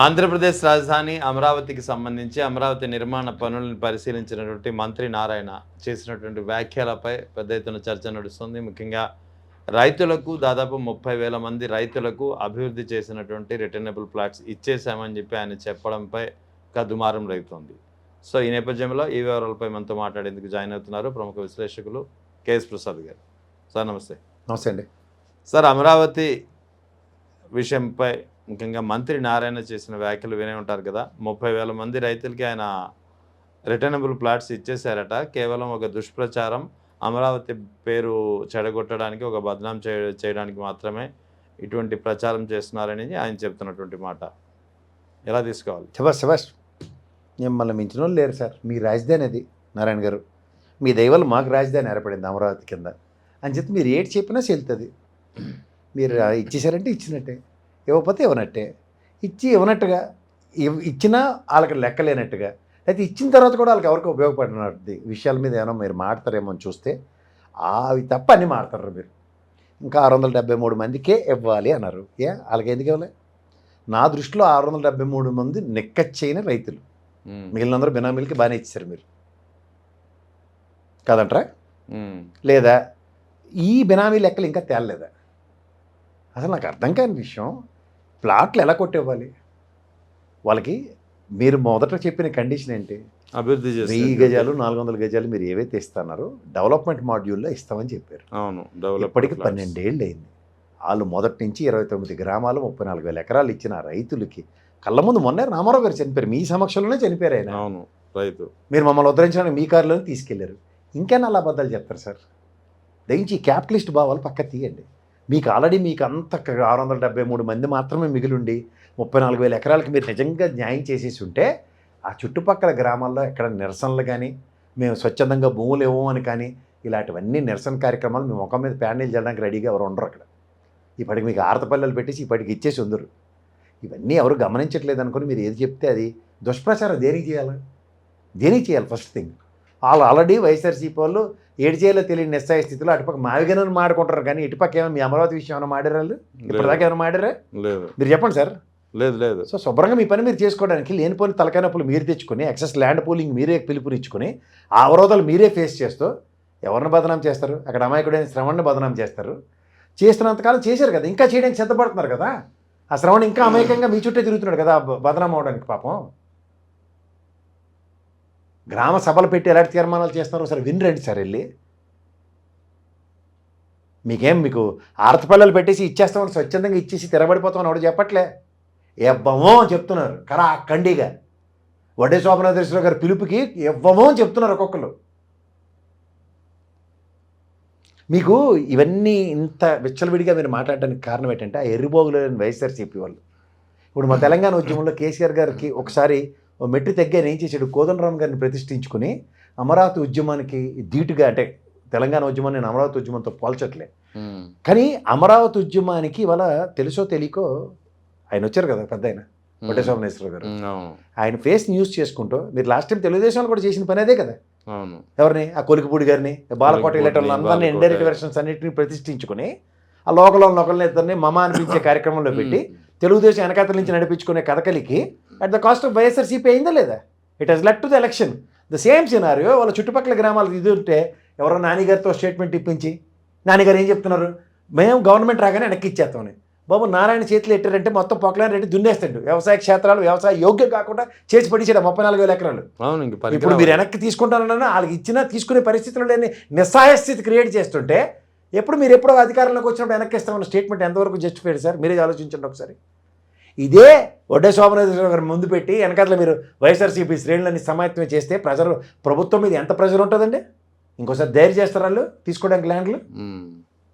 ఆంధ్రప్రదేశ్ రాజధాని అమరావతికి సంబంధించి అమరావతి నిర్మాణ పనులను పరిశీలించినటువంటి మంత్రి నారాయణ చేసినటువంటి వ్యాఖ్యలపై పెద్ద ఎత్తున చర్చ నడుస్తుంది. ముఖ్యంగా రైతులకు దాదాపు 30,000 మంది రైతులకు అభివృద్ధి చేసినటువంటి రిటర్నబుల్ ప్లాట్స్ ఇచ్చేశామని చెప్పి ఆయన చెప్పడంపై దుమారం రేగుతోంది. సో ఈ నేపథ్యంలో ఈ వివరాలపై మనతో మాట్లాడేందుకు జాయిన్ అవుతున్నారు ప్రముఖ విశ్లేషకులు కేఎస్ ప్రసాద్ గారు. సార్ నమస్తే. నమస్తే అండి. సార్, అమరావతి విషయంపై ముఖ్యంగా మంత్రి నారాయణ చేసిన వ్యాఖ్యలు వినే ఉంటారు కదా. 30,000 మంది రైతులకి ఆయన రిటర్నబుల్ ప్లాట్స్ ఇచ్చేశారట. కేవలం ఒక దుష్ప్రచారం, అమరావతి పేరు చెడగొట్టడానికి, ఒక బదనాం చేయడానికి మాత్రమే ఇటువంటి ప్రచారం చేస్తున్నారని ఆయన చెప్తున్నటువంటి మాట ఎలా తీసుకోవాలి? శభాష్ మిమ్మల్ని మించిన వాళ్ళు లేరు సార్. మీ రాజధాని అది నారాయణ గారు. మీ దయవల్ల మాకు రాజధాని ఏర్పడింది అమరావతి కింద అని చెప్పి మీరు ఏటి చెప్పినా చెల్లుతుంది. మీరు ఇచ్చేసారంటే ఇచ్చినట్టే, ఇవ్వకపోతే ఇవ్వనట్టే. ఇచ్చి ఇవ్వనట్టుగా ఇచ్చినా వాళ్ళకి లెక్కలేనట్టుగా, అయితే ఇచ్చిన తర్వాత కూడా వాళ్ళకి ఎవరికి ఉపయోగపడినట్టు విషయాల మీద ఏమైనా మీరు మాడతారేమో అని చూస్తే అవి తప్ప అన్నీ మాడతారు మీరు. ఇంకా 673 మందికే ఇవ్వాలి అన్నారు. వాళ్ళకి ఎందుకు ఇవ్వలే? నా దృష్టిలో 673 మంది నెక్కచ్చైన రైతులు, మిగిలినందరూ బినామీలకి బాగానే ఇచ్చారు మీరు కాదంటారా? లేదా ఈ బినామీ లెక్కలు ఇంకా తేలలేదా? అసలు నాకు అర్థం కాని విషయం, ప్లాట్లు ఎలా కొట్టివ్వాలి వాళ్ళకి? మీరు మొదట చెప్పిన కండిషన్ ఏంటి? అభివృద్ధి 1000 గజాలు 400 గజాలు మీరు ఏవైతే ఇస్తున్నారో డెవలప్మెంట్ మాడ్యూల్లో ఇస్తామని చెప్పారు. అవును, ఇప్పటికి 12 ఏళ్ళు అయింది. వాళ్ళు మొదటి నుంచి 29 గ్రామాలు 34,000 ఎకరాలు ఇచ్చిన రైతులకి కళ్ళ ముందు మొన్న రామారావు గారు చనిపోయారు, మీ సమక్షంలోనే చనిపోయారు ఆయన. అవును, రైతు. మీరు మమ్మల్ని ఉద్ధరించడానికి మీ కారులోనే తీసుకెళ్లారు. ఇంకేనా అలా అబద్ధాలు చెప్తారు సార్? దయించి క్యాపిటలిస్ట్ భావాలు పక్క తీయండి. మీకు ఆల్రెడీ మీకు అంత 673 మంది మాత్రమే మిగిలిండి 34,000 ఎకరాలకి మీరు నిజంగా న్యాయం చేసేసి ఉంటే ఆ చుట్టుపక్కల గ్రామాల్లో ఎక్కడ నిరసనలు కానీ, మేము స్వచ్ఛందంగా భూములు ఇవ్వము అని కానీ, ఇలాంటివన్నీ నిరసన కార్యక్రమాలు మీ ముఖం మీద ప్యాండిల్ చేయడానికి రెడీగా ఎవరు ఉండరు అక్కడ. ఇప్పటికి మీకు ఆరతపల్లెలు పెట్టేసి ఇప్పటికి ఇచ్చేసి ఉందరు. ఇవన్నీ ఎవరు గమనించట్లేదు అనుకుని మీరు ఏది చెప్తే అది దుష్ప్రచారం. దేనికి చేయాలి? ఫస్ట్ థింగ్, వాళ్ళు ఆల్రెడీ వైఎస్ఆర్సీపీ వాళ్ళు ఏడు చేయాలో తెలియని నిస్సాయ స్థితిలో అటుపక్క మావిగనని మాడుకుంటారు. కానీ ఇటుపక్క ఏమో మీ అమరావతి విషయం ఏమైనా మాడారు వాళ్ళు? ఇప్పటిదాకా ఏమైనా మాడారా? లేదు. మీరు చెప్పండి సార్. లేదు. సో శుభ్రంగా మీ పని మీరు చేసుకోవడానికి లేనిపోయిన తలకాయ నొప్పులు మీరు తెచ్చుకొని, ఎక్సెస్ ల్యాండ్ పూలింగ్ మీరే పిలుపునిచ్చుకొని, ఆ అవరోధాలు మీరే ఫేస్ చేస్తూ ఎవరిని బదనాం చేస్తారు? అక్కడ అమాయకుడైన శ్రవణ్ని బదనాం చేస్తారు. చేస్తున్నంతకాలం చేశారు కదా, ఇంకా చేయడానికి సిద్ధపడుతున్నారు కదా. ఆ శ్రవణ్ ఇంకా అమాయకంగా మీ చుట్టే తిరుగుతున్నాడు కదా బదనాం అవడానికి. పాపం గ్రామ సభలు పెట్టి ఎలాంటి తీర్మానాలు చేస్తున్నారో సరే వినరండి సార్ వెళ్ళి. మీకు ఆర్తపల్లెలు పెట్టేసి ఇచ్చేస్తామని స్వచ్ఛందంగా ఇచ్చేసి తిరగబడిపోతామని ఎవడు చెప్పట్లే. ఇవ్వమో అని చెప్తున్నారు కరా కండిగా. వడ్డే శోభనాథేశ్వర గారి పిలుపుకి ఇవ్వమో అని చెప్తున్నారు ఒక్కొక్కరు. మీకు ఇవన్నీ ఇంత విచ్చలవిడిగా మీరు మాట్లాడడానికి కారణం ఏంటంటే ఆ ఎర్రిబోగులేని వైఎస్ఆర్సీపీ వాళ్ళు. ఇప్పుడు మా తెలంగాణ ఉద్యమంలో కేసీఆర్ గారికి ఒకసారి మెట్టు తగ్గాను ఏం చేశాడు? కోదండరామ్ గారిని ప్రతిష్ఠించుకుని అమరావతి ఉద్యమానికి ధీటుగా, అంటే తెలంగాణ ఉద్యమాన్ని నేను అమరావతి ఉద్యమంతో పోల్చట్లే, కానీ అమరావతి ఉద్యమానికి ఇవాళ తెలుసో తెలియకో ఆయన వచ్చారు కదా పెద్ద ఆయన వడ్డే శోభనేశ్వర గారు. ఆయన ఫేస్ న్యూస్ చేసుకుంటూ, మీరు లాస్ట్ టైం తెలుగుదేశంలో కూడా చేసిన పని అదే కదా. ఎవరిని? ఆ కొలికిపూడి గారిని, బాలకోట ఇలాంటి అందరినీ ఇండైరెక్ట్ వెర్షన్స్ అన్నింటినీ ప్రతిష్ఠించుకుని ఆ లోకల్ ఒకళ్ళని ఇద్దరిని మమ అనిపించే కార్యక్రమంలో పెట్టి తెలుగుదేశం వెనకాతల నుంచి నడిపించుకునే కథకలికి at the cost of YSRCP అయిందా లేదా? It has led to the election. The same scenario వాళ్ళ చుట్టుపక్కల గ్రామాలకు ఇది ఉంటే ఎవరో నానిగారితో స్టేట్మెంట్ ఇప్పించి, నానిగారు ఏం చెప్తున్నారు? మేము గవర్నమెంట్ రాగానే వెనక్కి ఇచ్చేస్తామని. బాబు నారాయణ చేతులు ఎట్టారంటే మొత్తం పొక్కలాని రెడ్డి దున్నేస్తాడు. వ్యవసాయ క్షేత్రాలు వ్యవసాయ యోగ్యం కాకుండా చేసి పడిచాడు 34,000 ఎకరాలు. ఇప్పుడు మీరు వెనక్కి తీసుకుంటానన్నా వాళ్ళకి ఇచ్చినా తీసుకునే పరిస్థితులు లేని నిస్సహాయ స్థితి క్రియేట్ చేస్తుంటే మీరు ఎప్పుడో అధికారంలోకి వచ్చినప్పుడు వెనక్కి ఇస్తామన్న స్టేట్మెంట్ ఎంతవరకు జస్టిఫైడ్ సార్? మీరే ఆలోచించండి ఒకసారి. ఇదే వడ్డే శోభనాథేశ్వర గారు ముందు పెట్టి వెనకాతల మీరు వైఎస్ఆర్సీపీ శ్రేణులని సమాయత్తం చేస్తే ప్రభుత్వం మీద ఎంత ప్రెజర్ ఉంటుందండి? ఇంకోసారి ధైర్యం చేస్తారు వాళ్ళు తీసుకోవడానికి ల్యాండ్లు.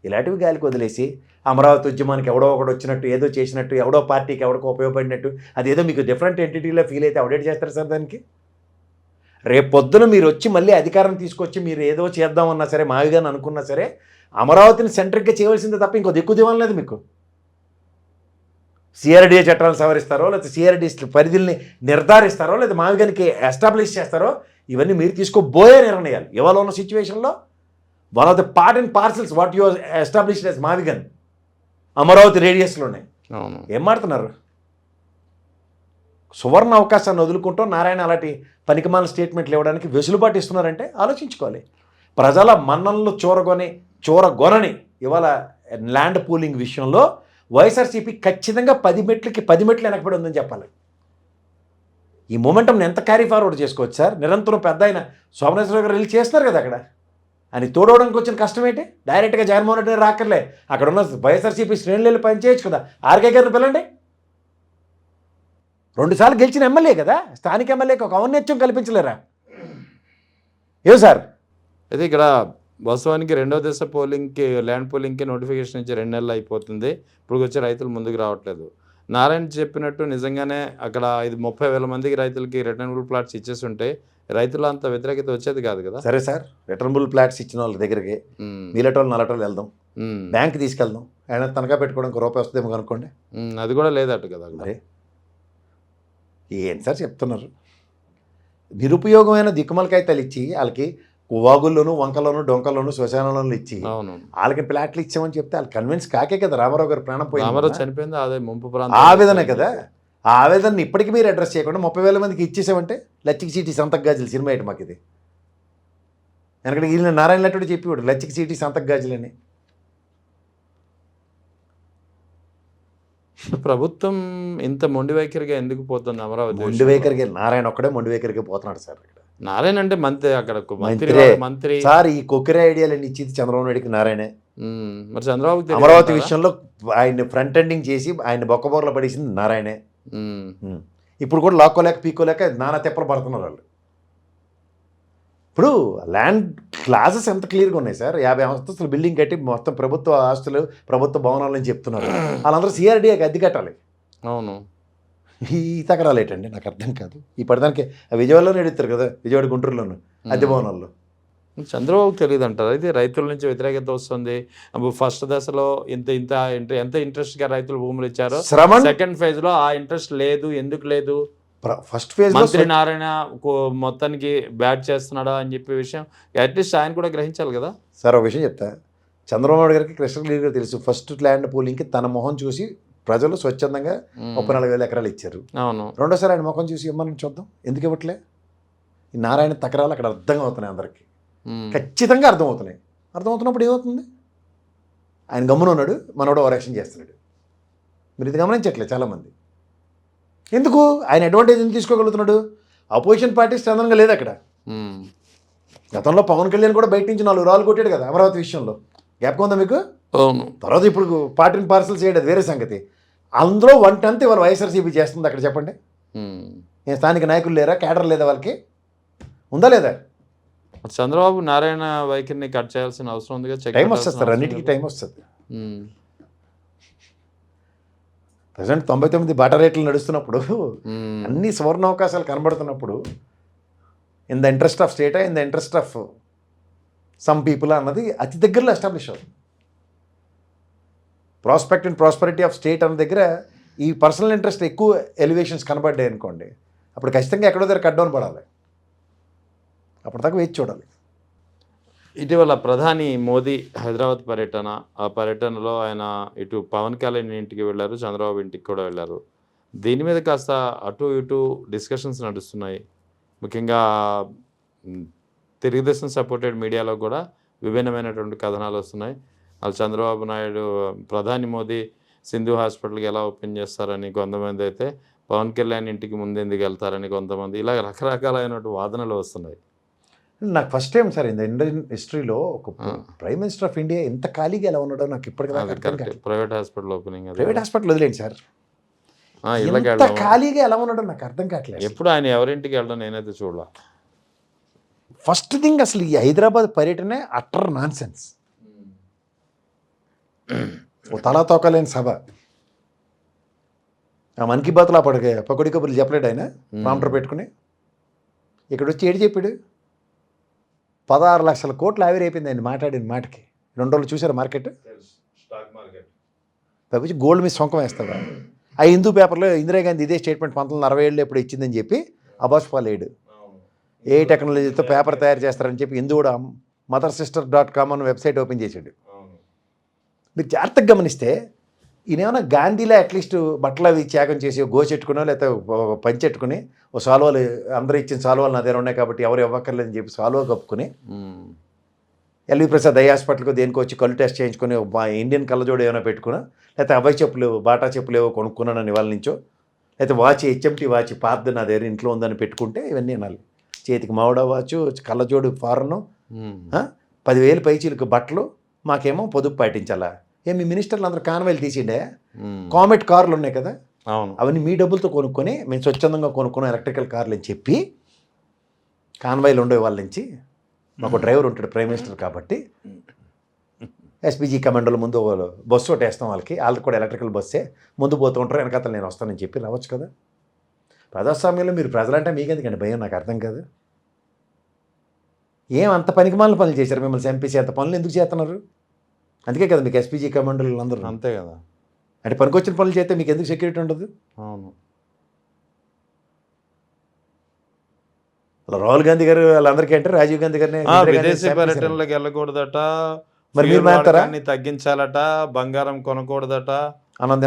ఇలాంటివి గాలికి వదిలేసి అమరావతి ఉద్యమానికి ఎవడో ఒకటి వచ్చినట్టు, ఏదో చేసినట్టు, ఎవడో పార్టీకి ఎవడికో ఉపయోగపడినట్టు, అదేదో మీకు డిఫరెంట్ ఎంటిటీలో ఫీల్ అయితే అప్డేట్ చేస్తారు సార్ దానికి. రేపు పొద్దున మీరు వచ్చి మళ్ళీ అధికారం తీసుకొచ్చి మీరు ఏదో చేద్దామన్నా సరే, మావిగాని అనుకున్నా సరే, అమరావతిని సెంట్రిక్గా చేయవలసిందే తప్ప ఇంకో దిక్కు దివం లేదు మీకు. సిఆర్డీఏ చట్టాలను సవరిస్తారో, లేకపోతే సిఆర్డీ పరిధిని నిర్ధారిస్తారో, లేదా మావిగానికి ఎస్టాబ్లిష్ చేస్తారో, ఇవన్నీ మీరు తీసుకోబోయే నిర్ణయాలు. ఇవాళ ఉన్న సిచ్యువేషన్లో one of the part and parcels what you established as మావిగన్ అమరావతి రేడియస్లోనే. ఏం మాడుతున్నారు? సువర్ణ అవకాశాన్ని వదులుకుంటూ నారాయణ అలాంటి పనికిమాల స్టేట్మెంట్లు ఇవ్వడానికి వెసులుబాటు ఇస్తున్నారంటే ఆలోచించుకోవాలి. ప్రజల మన్ననలు చూరగొనని ఇవాళ ల్యాండ్ పూలింగ్ విషయంలో వైఎస్ఆర్సీపీ ఖచ్చితంగా 10 మెట్లు వెనకబడి ఉందని చెప్పాలి. ఈ మూమెంటం ఎంత క్యారీ ఫార్వర్డ్ చేసుకోవచ్చు సార్? నిరంతరం పెద్ద ఆయన సోమనేశ్వర గారు వెళ్ళి చేస్తున్నారు కదా అక్కడ. అని తోడవడానికి వచ్చిన కష్టం ఏంటి? డైరెక్ట్గా జగన్మోహన్ రెడ్డి రాక్కర్లే, అక్కడ ఉన్న వైఎస్ఆర్సీపీ శ్రేణులు పని చేయొచ్చు కదా. ఆర్కే గారిని పిల్లండి, 2 సార్లు గెలిచిన ఎమ్మెల్యే కదా, స్థానిక ఎమ్మెల్యేకి ఒక ఔన్నత్యం కల్పించలేరా? ఏం సార్? అయితే ఇక్కడ వాస్తవానికి 2వ దశ పోలింగ్కి ల్యాండ్ పోలింగ్కి నోటిఫికేషన్ ఇచ్చి 2 నెలలు అయిపోతుంది. ఇప్పుడు వచ్చే రైతులు ముందుకు రావట్లేదు. నారాయణ చెప్పినట్టు నిజంగానే అక్కడ 30,000 మందికి రైతులకి రిటర్నబుల్ ప్లాట్స్ ఇచ్చేసి ఉంటే రైతులు అంత వ్యతిరేకత వచ్చేది కాదు కదా. సరే సార్, రిటర్నబుల్ ప్లాట్స్ ఇచ్చిన వాళ్ళ దగ్గరికి మీలటోళ్ళు నల్లటోళ్ళు వెళ్దాం, బ్యాంక్ తీసుకెళ్దాం, ఆయన తనఖా పెట్టుకోవడానికి రూపాయి వస్తుందేమో కనుక్కోండి. అది కూడా లేదట కదా. మరి ఏంటి సార్ చెప్తున్నారు? నిరుపయోగమైన దిక్కుమలకాయతలు ఇచ్చి వాళ్ళకి వాగుల్లోను వంకల్లోను డొంకల్లోను శ్మశానంలోనూ ఇచ్చి వాళ్ళకి ప్లాట్లు ఇచ్చామని చెప్తే వాళ్ళు కన్విన్స్ కాకే కదా రామారావు గారు ప్రాణం పోయింది, చనిపోయింది. అదే ముంపు ఆవేదన కదా. ఆ ఆవేదనని ఇప్పటికీ మీరు అడ్రస్ చేయకుండా 30,000 మందికి ఇచ్చేసామంటే లచ్చికి సీటీ సంతకు గాజులు సినిమా ఏంటి మాకు ఇది? ఎందుకంటే వీళ్ళని నారాయణ నటుడు చెప్పేవాడు లచ్చికి సీటీ సంతకు గాజులని. ప్రభుత్వం ఇంత మొండి వైఖరిగా ఎందుకు పోతుంది అమరావతి? మొండి వైఖరికి నారాయణ ఒక్కడే మొండి వైఖరికి పోతున్నాడు సార్. ఇక్కడ నారాయణ అంటే మంత్రి, అక్కడ మంత్రి సార్. ఈ కొక్కిరే ఐడియాలన్నీ ఇచ్చింది చంద్రబాబు నాయుడికి నారాయణే. మరి చంద్రబాబు అమరావతి విషయంలో ఆయన ఫ్రంట్ ఎండింగ్ చేసి ఆయన బొక్కబోర్లో పడేసింది నారాయణే. ఇప్పుడు కూడా లాక్కోలేక పీక్కోలేక నానా తెప్పలు పడుతున్నారు వాళ్ళు. ఇప్పుడు ల్యాండ్ క్లాసెస్ ఎంత క్లియర్గా ఉన్నాయి సార్. 50 అంతస్తులు బిల్డింగ్ కట్టి మొత్తం ప్రభుత్వ ఆస్తులు ప్రభుత్వ భవనాలని చెప్తున్నారు. వాళ్ళందరూ సిఆర్డీఏకి అద్దె కట్టాలి. అవును, ఈ తగరాలు ఏంటండి నాకు అర్థం కాదు. ఈ పడదానికి విజయవాడలోనే ఎడుతారు కదా, విజయవాడ గుంటూరులోను అద్దె భవనాల్లో. చంద్రబాబు తెలియదు అంటారు. అయితే రైతుల నుంచి వ్యతిరేకత వస్తుంది. ఫస్ట్ దశలో ఎంత ఇంట్రెస్ట్గా రైతులు భూములు ఇచ్చారో సెకండ్ ఫేజ్ లో ఆ ఇంట్రెస్ట్ లేదు. ఎందుకు లేదు? ఫస్ట్ ఫేజ్ మంత్రి నారాయణ మొత్తానికి బ్యాట్ చేస్తున్నాడా అని చెప్పే విషయం అట్లీస్ట్ ఆయన కూడా గ్రహించాలి కదా సార్. ఒక విషయం చెప్తా, చంద్రబాబు నాయుడు గారికి కృష్ణ క్లియర్గా తెలుసు. ఫస్ట్ ల్యాండ్ పూలింగ్కి తన మొహం చూసి ప్రజలు స్వచ్ఛందంగా 34,000 ఎకరాలు ఇచ్చారు. అవును. రెండోసారి ఆయన ముఖం చూసి ఇవ్వమని చూద్దాం, ఎందుకు ఇవ్వట్లే? ఈ నారాయణ తకరాలు అక్కడ అర్థం అవుతున్నాయి, అందరికీ ఖచ్చితంగా అర్థమవుతున్నప్పుడు ఏమవుతుంది? ఆయన గమ్మున ఉన్నాడు, మనోడు ఓవర్ యాక్షన్ చేస్తున్నాడు. మీరు ఇది గమనించట్లేదు చాలామంది. ఎందుకు? ఆయన అడ్వాంటేజ్ ఎందుకు తీసుకోగలుగుతున్నాడు? అపోజిషన్ పార్టీ స్ట్రాంగ్గా లేదు అక్కడ. గతంలో పవన్ కళ్యాణ్ కూడా బయట నుంచి 4 రాళ్ళు కొట్టాడు కదా అమరావతి విషయంలో. గ్యాప్ ఉందా మీకు? అవును. తర్వాత ఇప్పుడు పార్టీని పార్సల్ చేయడం వేరే సంగతి. అందులో 1/10 ఇవాళ వైఎస్ఆర్సీపీ చేస్తుంది అక్కడ. చెప్పండి, నేను స్థానిక నాయకులు లేరా? క్యాడర్ లేదా? వాళ్ళకి ఉందా లేదా? చంద్రబాబు నారాయణ వైఖరిని కట్ చేయాల్సిన అవసరం ఉంది. టైం వస్తుంది సార్, అన్నిటికీ టైం వస్తుంది. ప్రజెంట్ 99 బాటా రేట్లు నడుస్తున్నప్పుడు, అన్ని సువర్ణ అవకాశాలు కనబడుతున్నప్పుడు, ఇన్ ద ఇంట్రెస్ట్ ఆఫ్ స్టేటా in the interest of some people అన్నది అతి దగ్గరలో ఎస్టాబ్లిష్ అవుతుంది. Prospect and prosperity of state అన్న దగ్గర ఈ పర్సనల్ ఇంట్రెస్ట్ ఎక్కువ ఎలివేషన్స్ కనబడ్డాయి అనుకోండి, అప్పుడు ఖచ్చితంగా ఎక్కడో దగ్గర కట్ డౌన్ పడాలి. అప్పటిదాకా వేచి చూడాలి. ఇటీవల ప్రధాని మోదీ హైదరాబాద్ పర్యటన, ఆ పర్యటనలో ఆయన ఇటు పవన్ కళ్యాణ్ ఇంటికి వెళ్ళారు, చంద్రబాబు ఇంటికి కూడా వెళ్ళారు. దీని మీద కాస్త అటు ఇటు డిస్కషన్స్ నడుస్తున్నాయి. ముఖ్యంగా తెలుగుదేశం సపోర్టెడ్ మీడియాలో కూడా విభిన్నమైనటువంటి కథనాలు వస్తున్నాయి. వాళ్ళు చంద్రబాబు నాయుడు ప్రధాని మోదీ సింధు హాస్పిటల్కి ఎలా ఓపెన్ చేస్తారని కొంతమంది, అయితే పవన్ కళ్యాణ్ ఇంటికి ముందెందుకు వెళ్తారని కొంతమంది, ఇలా రకరకాలైనటువంటి వాదనలు వస్తున్నాయి. నాకు ఫస్ట్ టైం సార్ ఇండియన్ హిస్టరీలో ఒక ప్రైమ్ మినిస్టర్ ఆఫ్ ఇండియా ఎంత ఖాళీగా ఎలా ఉన్నాడో నాకు ఇప్పటికీ. Private hospital opening, private hospital వదిలేండి సార్, ఎంత ఖాళీగా ఎలా ఉన్నాడో నాకు అర్థం కావట్లేదు. ఎప్పుడు ఆయన ఎవరింటికి వెళ్ళడం నేనైతే చూడాల. ఫస్ట్ థింగ్, అసలు ఈ హైదరాబాద్ పర్యటనే అట్టర్ నాన్ సెన్స్. ఓ తలాతోకలేని సభ. ఆ మన్ కీ బాత్లో పకోడీ కబుర్లు చెప్పలేడు ఆయన ప్రాంప్టర్ పెట్టుకుని. ఇక్కడ వచ్చి ఏడు చెప్పాడు, 16 లక్షల కోట్లు ఆవిరైపోయింది ఆయన మాట్లాడిన మాటకి. 2 రోజులు చూసారు మార్కెట్. తప్పించి గోల్డ్ మీద సొంకం వేస్తాడు. ఆ హిందూ పేపర్లో ఇందిరాగాంధీ ఇదే స్టేట్మెంట్ 1967 ఎప్పుడు ఇచ్చిందని చెప్పి అబాస్పాలేడు. ఏ టెక్నాలజీతో పేపర్ తయారు చేస్తారని చెప్పి హిందూ కూడా mothersister.com అన్న వెబ్సైట్ ఓపెన్ చేశాడు. మీరు జాగ్రత్తగా గమనిస్తే ఈయనేమన్నా గాంధీలో అట్లీస్ట్ బట్టలు అవి త్యాగం చేసి గోచెట్టుకునో లేకపోతే పంచెట్టుకుని ఓ సాల్వాలు అందరూ ఇచ్చిన సాల్వాలు నా దగ్గర ఉన్నాయి కాబట్టి ఎవరు ఇవ్వక్కర్లేదని చెప్పి సాల్వా కప్పుకుని ఎల్వి ప్రసాద్ ఐ హాస్పిటల్కి దేనికి వచ్చి కళ్ళు టెస్ట్ చేయించుకొని ఇండియన్ కళ్ళజోడు ఏమైనా పెట్టుకున్నా లేకపోతే అబ్బాయి చెప్పులు బాటా చెప్పులు ఏవో కొనుక్కున్నాను ఇవాళ నుంచో లేకపోతే వాచ్ హెచ్ఎంటీ వాచ్ పాతది నా దగ్గర ఇంట్లో ఉందని పెట్టుకుంటే ఇవన్నీ అనాలి. చేతికి మామిడ వాచ్ కళ్ళజోడు ఫారెన్ 10,000 పైచీలకు బట్టలు మాకేమో పొదుపు పాటించాలా. మీ మినిస్టర్లు అందరూ కాన్వాయిలు తీసిండే కామెట్ కార్లు ఉన్నాయి కదా అవన్నీ మీ డబ్బులతో కొనుక్కొని మేము స్వచ్ఛందంగా కొనుక్కున్నాం ఎలక్ట్రికల్ కార్లు అని చెప్పి కాన్వాయిలు ఉండే వాళ్ళ నుంచి మాకు డ్రైవర్ ఉంటాడు ప్రైమ్ మినిస్టర్ కాబట్టి ఎస్పీజీ కమాండోల ముందు బస్సు ఒకటి వేస్తాం వాళ్ళకి కూడా ఎలక్ట్రికల్ బస్సే ముందు పోతూ ఉంటారు వెనకాతలు నేను వస్తానని చెప్పి రావచ్చు కదా. ప్రజాస్వామ్యంలో మీరు ప్రజలంటే మీకెందుకండి భయం నాకు అర్థం కాదు. ఏం అంత పనికిమాలిన పనులు చేశారు మిమ్మల్ని చంపేసి అంత పనులు ఎందుకు చేస్తున్నారు? అందుకే కదా మీకు ఎస్పీజీ కమాండోలు అందరూ అంతే కదా. అంటే పనికొచ్చిన పనులు చేస్తే మీకు ఎందుకు సెక్యూరిటీ ఉండదు? అవును. రాహుల్ గాంధీ గారు వాళ్ళందరికీ అంటే రాజీవ్ గాంధీ గారిని విదేశీ పర్యటనలకు వెళ్ళకూడదట, మరి మీరు మాట్లాడతారా? తగ్గించాలట, బంగారం కొనకూడదట, అన్నం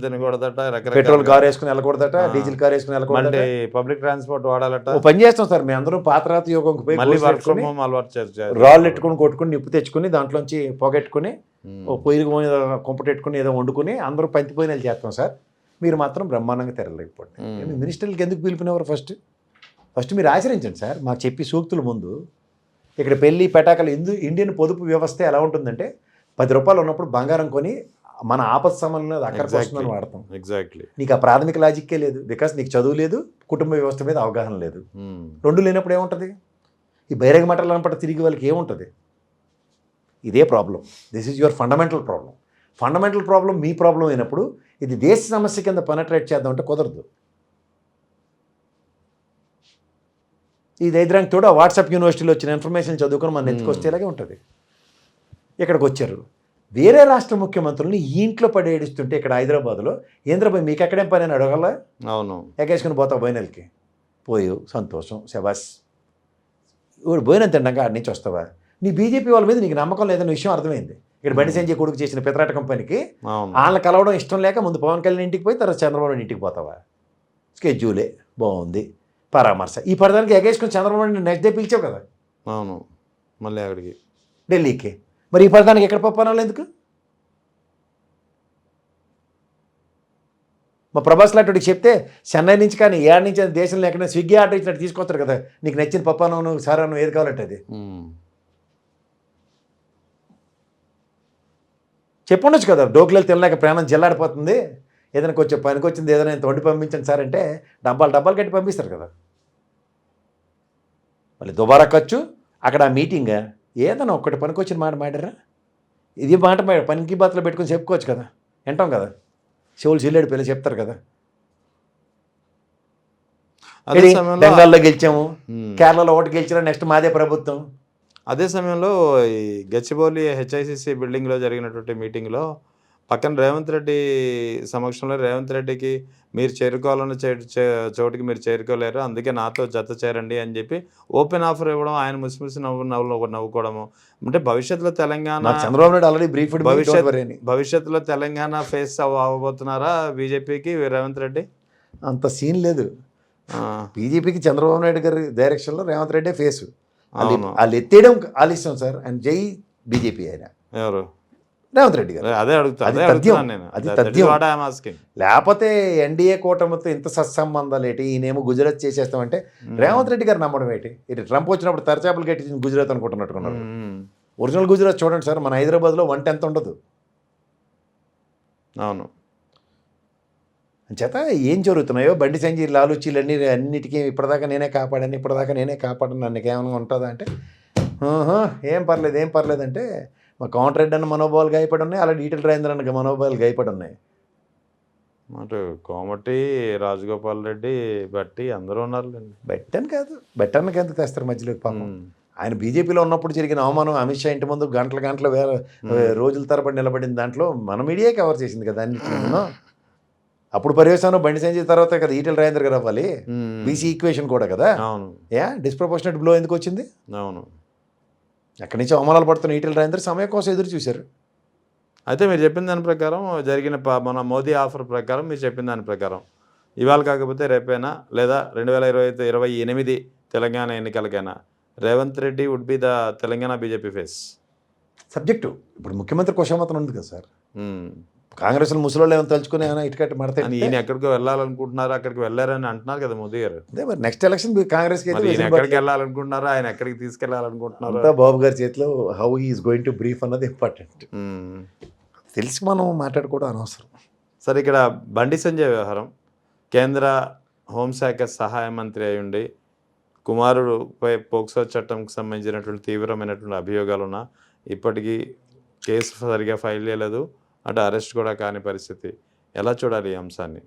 తినకూడదట, పెట్రోల్ కార్ వేసుకుని వెళ్ళకూడదట, డీజిల్ కార్ వేసుకుని వెళ్ళకూడదట, పబ్లిక్ ట్రాన్స్పోర్ట్ వాడాలట. ఓ పని చేస్తాం సార్ మేము అందరూ పాతరాత యోగంకి పోయి రాళ్ళు ఎట్టుకుని కొట్టుకుని నిప్పు తెచ్చుకుని దాంట్లోంచి పొగెట్టుకుని ఓ పొయ్యి మీద కొంపటెట్టుకుని ఏదో వండుకుని అందరూ పంతిపోయిన చేస్తాం సార్. మీరు మాత్రం బ్రహ్మాండంగా తెరలేకపోండి. మినిస్టర్లకి ఎందుకు పిలిపినవారు? ఫస్ట్ మీరు ఆచరించండి సార్. మాకు చెప్పి సూక్తుల ముందు ఇక్కడ పెళ్లి పెటాకలు ఇండియన్ పొదుపు వ్యవస్థ ఎలా ఉంటుందంటే 10 రూపాయలు ఉన్నప్పుడు బంగారం కొని మన ఆపత్ సమయంలో అక్కడికి వస్తుందని వాడతాం. ఎగ్జాక్ట్లీ. నీకు ఆ ప్రాథమిక లాజిక్కే లేదు. బికాస్ నీకు చదువు లేదు, కుటుంబ వ్యవస్థ మీద అవగాహన లేదు. రెండు లేనప్పుడు ఏముంటుంది? ఈ బహిరంగ మఠాలు అనపట తిరిగి వాళ్ళకి ఏముంటుంది? ఇదే problem. This is your fundamental problem. Fundamental problem me problem అయినప్పుడు ఇది దేశ సమస్య కింద పెనట్రేట్ చేద్దామంటే కుదరదు. ఈ దైద్రానికి తోడు వాట్సాప్ యూనివర్సిటీలో వచ్చిన ఇన్ఫర్మేషన్ చదువుకొని మన ఎత్తుకొస్తే ఇలాగే ఉంటుంది. ఇక్కడికి వచ్చారు వేరే రాష్ట్ర ముఖ్యమంత్రులని ఈ ఇంట్లో పడి ఏడుస్తుంటే ఇక్కడ హైదరాబాద్లో ఏంద్రబాయ్ మీకు ఎక్కడేం పని అని అడగల? అవును. ఎగేసుకుని పోతావు బోయినెలకి పోయావు, సంతోషం, శబాస్. ఇప్పుడు బోయిన తింటాక ఆడి నుంచి వస్తావా? నీ బీజేపీ వాళ్ళ మీద నీకు నమ్మకం లేదన్న విషయం అర్థమైంది. ఇక్కడ బండి సంజయ్ కొడుకు చేసిన పితరాట కంపెనీకి వాళ్ళని కలవడం ఇష్టం లేక ముందు పవన్ కళ్యాణ్ ఇంటికి పోయి తర్వాత చంద్రబాబు ఇంటికి పోతావా? స్కెడ్యూలే బాగుంది, పరామర్శ. ఈ పడదానికి ఎగేసుకుని చంద్రబాబు నెక్స్ట్ డే పిలిచావు కదా. అవును. మళ్ళీ అక్కడికి ఢిల్లీకి. మరి ఈ పడదానికి ఎక్కడ పప్పానాలి ఎందుకు? మా ప్రభాస్ లాంటి చెప్తే చెన్నై నుంచి కానీ ఏడు నుంచి దేశంలో ఎక్కడైనా స్విగ్గీ ఆర్డర్ ఇచ్చినట్టు తీసుకొస్తారు కదా, నీకు నచ్చిన పప్పాను సారాను ఏది కావాలంటే అది చెప్పుండొచ్చు కదా. డోకులు తినలేక ప్రాణం జిల్లాడిపోతుంది, ఏదైనా కొంచెం పనికి వచ్చింది ఏదైనా ఇంత వండి పంపించండి సార్ అంటే డబ్బాలు కట్టి పంపిస్తారు కదా. మళ్ళీ దుబారా ఖర్చు అక్కడ ఆ మీటింగ్ ఏదైనా ఒక్కటి పనికి వచ్చిన మాట మాడారా? ఇది మాట పనికి బాతలో పెట్టుకొని చెప్పుకోవచ్చు కదా, వింటాం కదా. చెవులు చిల్లేడు పిల్లలు చెప్తారు కదా. బెంగాల్లో గెలిచాము, కేరళలో ఒకటి గెలిచినా నెక్స్ట్ మాదే ప్రభుత్వం. అదే సమయంలో ఈ గచ్చిబౌలి హెచ్ఐసిసి బిల్డింగ్లో జరిగినటువంటి మీటింగ్లో పక్కన రేవంత్ రెడ్డి సమక్షంలో రేవంత్ రెడ్డికి మీరు చేరుకోవాలన్న చోటుకి మీరు చేరుకోలేరు, అందుకే నాతో జత చేరండి అని చెప్పి ఓపెన్ ఆఫర్ ఇవ్వడం, ఆయన ముసిముసి నవ్వుకోవడము. అంటే భవిష్యత్తులో తెలంగాణ చంద్రబాబు నాయుడు ఆల్రెడీ బ్రీఫ్ భవిష్యత్తులో తెలంగాణ ఫేస్ అవ్వబోతున్నారా బీజేపీకి రేవంత్ రెడ్డి? అంత సీన్ లేదు. బీజేపీకి చంద్రబాబు నాయుడు గారి డైరెక్షన్లో రేవంత్ రెడ్డి ఫేసు. వాళ్ళు ఎత్తేయడం ఆలస్యం సార్. అండ్ జై బీజేపీ ఆయన ఎవరు? రేవంత్ రెడ్డి గారు. అదే అడుగుతాను. లేకపోతే ఎన్డీఏ కూటమితో ఇంత సత్సంబంధాలు ఏంటి? ఈయనేమో గుజరాత్ చేసేస్తామంటే రేవంత్ రెడ్డి గారు నమ్మడం ఏంటి? ఇటు ట్రంప్ వచ్చినప్పుడు తరచాపలు కట్టించిన గుజరాత్ అనుకుంటున్నట్టుకున్నారు. ఒరిజినల్ గుజరాత్ చూడండి సార్, మన హైదరాబాద్లో 1/10 ఉండదు. అవును. చేత ఏం జరుగుతున్నాయో బండి సంజయ్ లాలుచీలన్నీ అన్నిటికీ ఇప్పటిదాకా నేనే కాపాడను నన్నుకేమైనా ఉంటుందా అంటే ఏం పర్లేదు అంటే మా కౌంటర్ రెడ్డి అన్న మనోభావాలు గాయపడి ఉన్నాయి, అలా ఈటెల రాజేంద్ర అన్న మనోభావాలు గాయపడి ఉన్నాయి. అటు కోమటి, రాజగోపాల్ రెడ్డి, బట్టి అందరూ ఉన్నారు. బెట్టన్నకి ఎందుకు తెస్తారు మధ్యలోకి? పాపం ఆయన బీజేపీలో ఉన్నప్పుడు జరిగిన అవమానం, అమిత్ షా ఇంటి ముందు గంటల రోజుల తరబడి నిలబడిన దాంట్లో మన మీడియా కవర్ చేసింది కదా అన్నింటిలో. అప్పుడు పర్యవేశాను బండి సంజయ్ తర్వాత కదా ఈటెల రాజేంద్ర గారు అవ్వాలి. బీసీ ఈక్వేషన్ కూడా కదా. డిస్ప్రపోర్షనేట్ బ్లో ఎందుకు వచ్చింది? అవును. అక్కడి నుంచి అవమానాలు పడుతున్న ఈటెల రాజేంద్ర సమయం కోసం ఎదురు చూశారు. అయితే మీరు చెప్పిన దాని ప్రకారం జరిగిన మన మోదీ ఆఫర్ ప్రకారం మీరు చెప్పిన దాని ప్రకారం ఇవాళ కాకపోతే రేపైనా లేదా 2028 తెలంగాణ ఎన్నికలకైనా Revanth Reddy would be the Telangana BJP face. Subject ఇప్పుడు ముఖ్యమంత్రి కుషామతం ఉంది కదా సార్, కాంగ్రెస్లో ముసలోళ్ళు ఏమైనా తలుచుకుని ఏమైనా ఇటుకట్టి మడతాయి. ఈయన ఎక్కడికో వెళ్ళాలనుకుంటున్నారు, అక్కడికి వెళ్ళారని అంటున్నారు కదా మోదీ గారు. అదే మరి నెక్స్ట్ ఎలక్షన్ కాంగ్రెస్కి మరి ఈయన ఎక్కడికి వెళ్ళాలనుకుంటున్నారు, ఆయన ఎక్కడికి తీసుకెళ్లాలనుకుంటున్నారు, అంతా బాబు గారి చేతిలో how is going to brief అన్నది ఇంపార్టెంట్. తెలిసి మనం మాట్లాడుకోవడం అనవసరం. సరే, ఇక్కడ బండి సంజయ్ వ్యవహారం, కేంద్ర హోంశాఖ సహాయ మంత్రి అయి ఉండి కుమారుడుపై పోక్సో చట్టంకి సంబంధించినటువంటి తీవ్రమైనటువంటి అభియోగాలున్నా ఇప్పటికీ కేసు సరిగా ఫైల్ చేయలేదు, అటు అరెస్ట్ కూడా కాని పరిస్థితి. ఎలా చూడాలి ఈ అంశాన్ని?